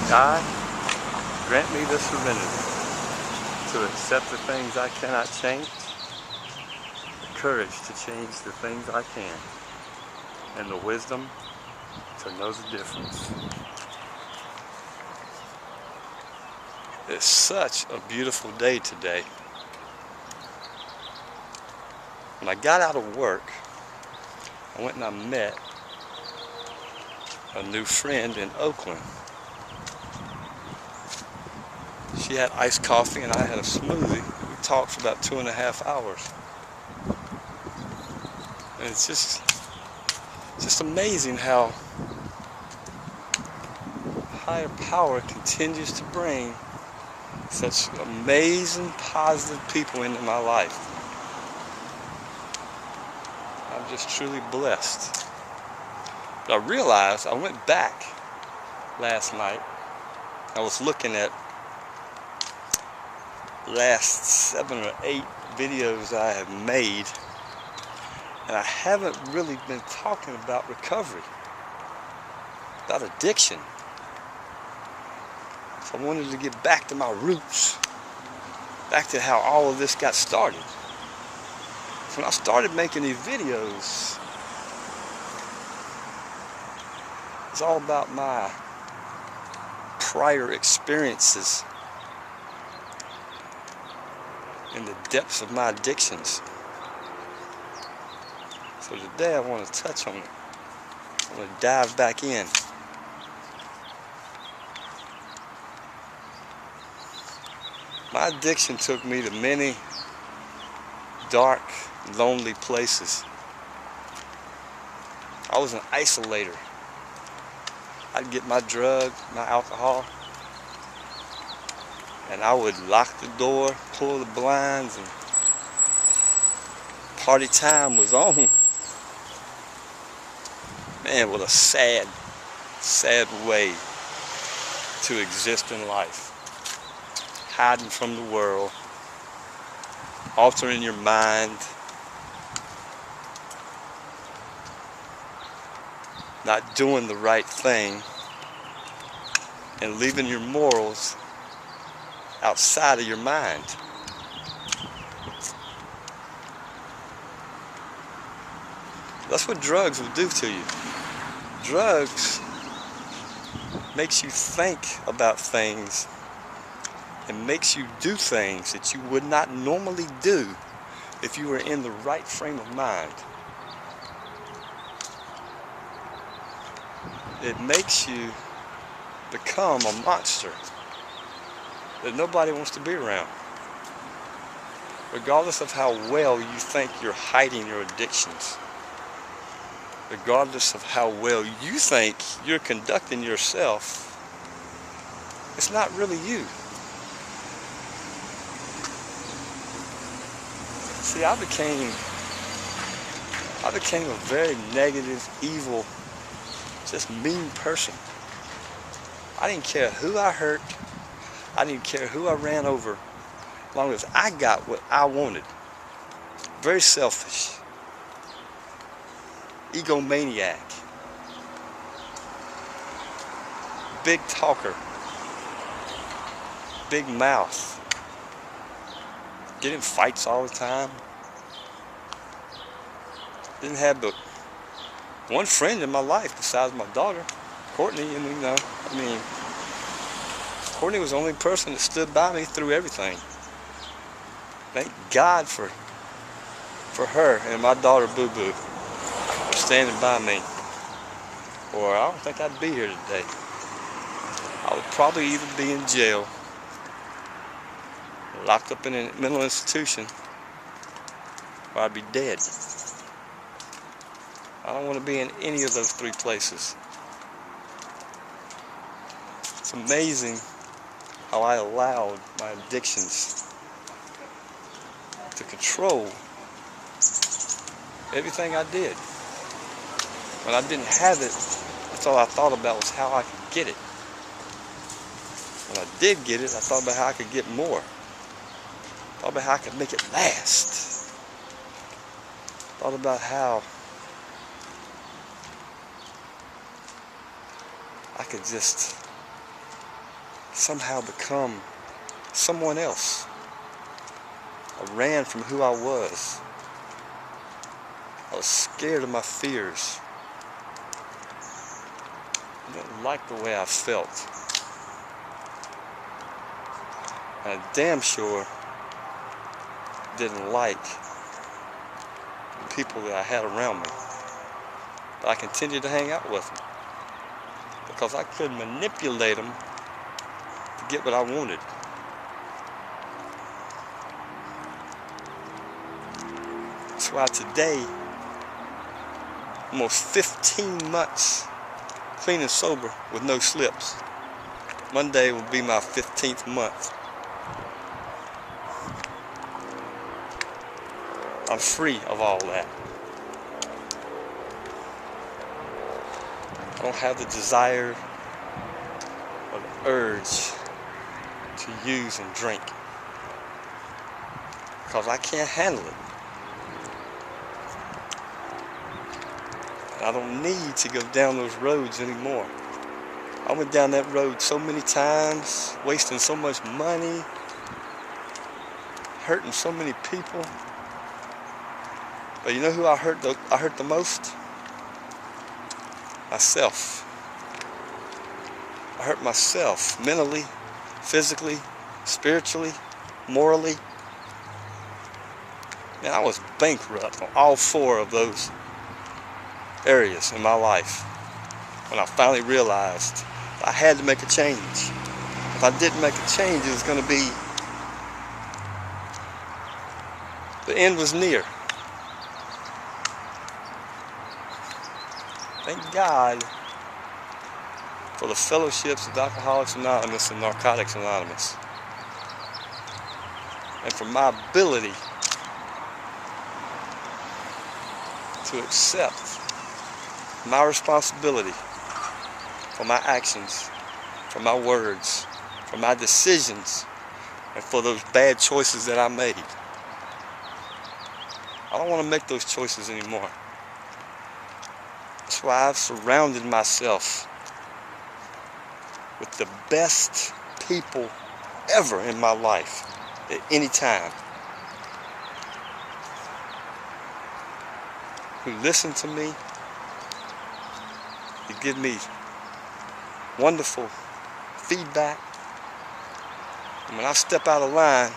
God, grant me the serenity to accept the things I cannot change, the courage to change the things I can, and the wisdom to know the difference. It's such a beautiful day today. When I got out of work, I went and I met a new friend in Oakland. She had iced coffee and I had a smoothie. We talked for about 2.5 hours. And it's just amazing how higher power continues to bring such amazing positive people into my life. I'm just truly blessed. But I realized, I went back last night. I was looking at last 7 or 8 videos I have made, and I haven't really been talking about recovery, about addiction. So I wanted to get back to my roots, back to how all of this got started. So when I started making these videos, it's all about my prior experiences in the depths of my addictions. So today I want to touch on it. I want to dive back in. My addiction took me to many dark, lonely places. I was an isolator. I'd get my drug, my alcohol, and I would lock the door, pull the blinds, and party time was on. Man, what a sad, sad way to exist in life. Hiding from the world, altering your mind, not doing the right thing, and leaving your morals outside of your mind. That's what drugs will do to you. Drugs makes you think about things and makes you do things that you would not normally do if you were in the right frame of mind. It makes you become a monster that nobody wants to be around, regardless of how well you think you're hiding your addictions, regardless of how well you think you're conducting yourself. It's not really you. See, I became a very negative, evil, just mean person. I didn't care who I hurt. I didn't care who I ran over, as long as I got what I wanted. Very selfish. Egomaniac. Big talker. Big mouth. Get in fights all the time. Didn't have but one friend in my life besides my daughter, Courtney. And Courtney was the only person that stood by me through everything. Thank God for her and my daughter Boo Boo for standing by me. Or I don't think I'd be here today. I would probably either be in jail, locked up in a mental institution, or I'd be dead. I don't want to be in any of those 3 places. It's amazing how I allowed my addictions to control everything I did. When I didn't have it, that's all I thought about was how I could get it. When I did get it, I thought about how I could get more. Thought about how I could make it last. Thought about how I could just somehow become someone else. I ran from who I was. I was scared of my fears. I didn't like the way I felt. And I damn sure didn't like the people that I had around me. But I continued to hang out with them because I could manipulate them to get what I wanted. That's why today, almost 15 months clean and sober with no slips. Monday will be my 15th month. I'm free of all that. I don't have the desire or the urge to use and drink because I can't handle it. I don't need to go down those roads anymore. I went down that road so many times, wasting so much money, hurting so many people. But you know who I hurt the most? Myself. I hurt myself mentally, physically, spiritually, morally. Man, I was bankrupt on all four of those areas in my life when I finally realized I had to make a change. If I didn't make a change, it was going to be, the end was near. Thank God for the fellowships of Alcoholics Anonymous and Narcotics Anonymous, and for my ability to accept my responsibility for my actions, for my words, for my decisions, and for those bad choices that I made. I don't want to make those choices anymore. That's why I've surrounded myself with the best people ever in my life at any time, who listen to me, who give me wonderful feedback. And when I step out of line,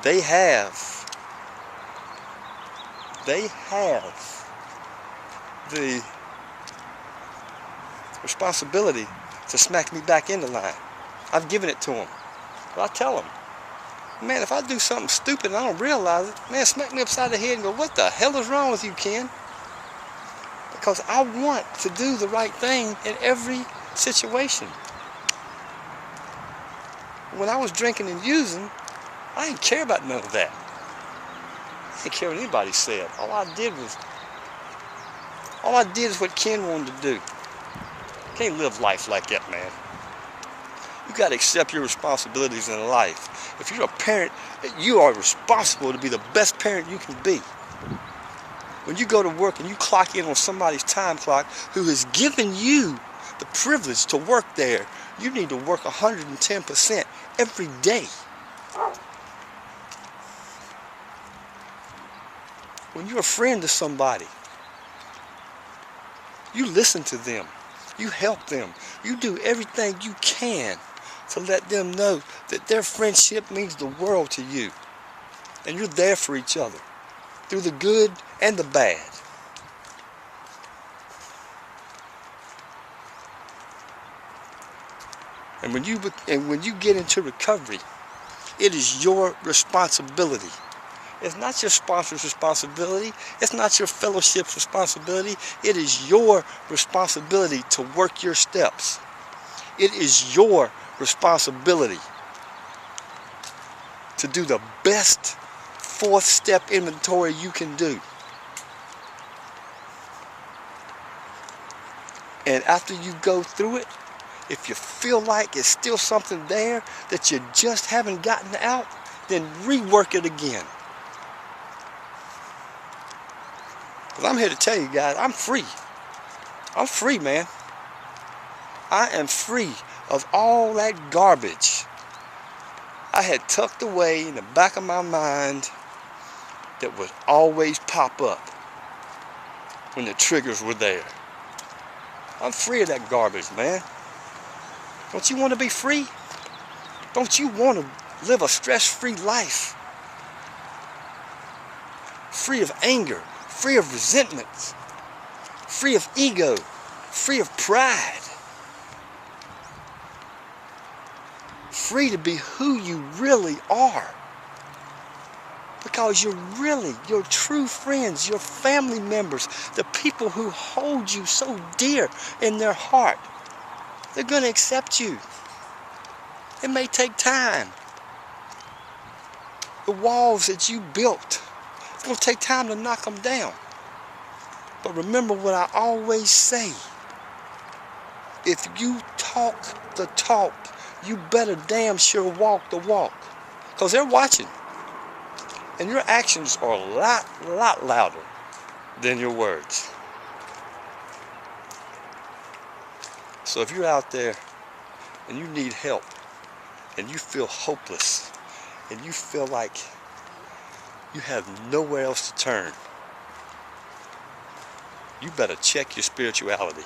they have the responsibility to smack me back into line. I've given it to them. But I tell them, man, if I do something stupid and I don't realize it, man, smack me upside the head and go, what the hell is wrong with you, Ken? Because I want to do the right thing in every situation. When I was drinking and using, I didn't care about none of that. I didn't care what anybody said. All I did is what Ken wanted to do. Can't live life like that, man. You got to accept your responsibilities in life. If you're a parent, you are responsible to be the best parent you can be. When you go to work and you clock in on somebody's time clock who has given you the privilege to work there, you need to work 110% every day. When you're a friend to somebody, you listen to them. You help them. You do everything you can to let them know that their friendship means the world to you. And you're there for each other through the good and the bad. And when you get into recovery, it is your responsibility. It's not your sponsor's responsibility. It's not your fellowship's responsibility. It is your responsibility to work your steps. It is your responsibility to do the best fourth step inventory you can do. And after you go through it, if you feel like it's still something there that you just haven't gotten out, then rework it again. Because I'm here to tell you guys, I'm free. I'm free, man. I am free of all that garbage I had tucked away in the back of my mind that would always pop up when the triggers were there. I'm free of that garbage, man. Don't you want to be free? Don't you want to live a stress-free life? Free of anger, free of resentments, free of ego, free of pride. Free to be who you really are. Because your true friends, your family members, the people who hold you so dear in their heart, they're going to accept you. It may take time. The walls that you built, it's going to take time to knock them down. But remember what I always say. If you talk the talk, you better damn sure walk the walk. Because they're watching. And your actions are a lot louder than your words. So if you're out there and you need help, and you feel hopeless, and you feel like you have nowhere else to turn, you better check your spirituality.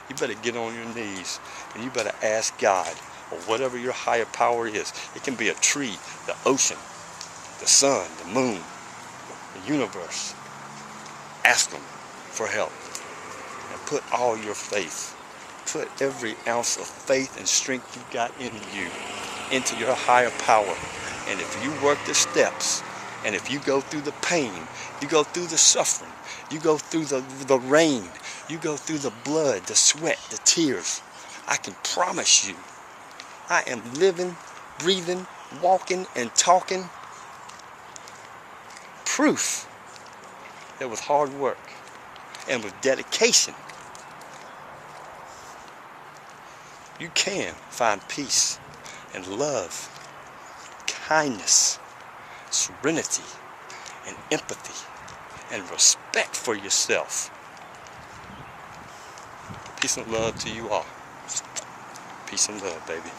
You better get on your knees, and you better ask God, or whatever your higher power is. It can be a tree, the ocean, the sun, the moon, the universe. Ask them for help. And put all your faith, put every ounce of faith and strength you got in you into your higher power. And if you work the steps, and if you go through the pain, you go through the suffering, you go through the rain, you go through the blood, the sweat, the tears, I can promise you, I am living, breathing, walking, and talking proof that with hard work and with dedication, you can find peace and love, kindness, serenity, and empathy, and respect for yourself. Peace and love to you all. Peace and love, baby.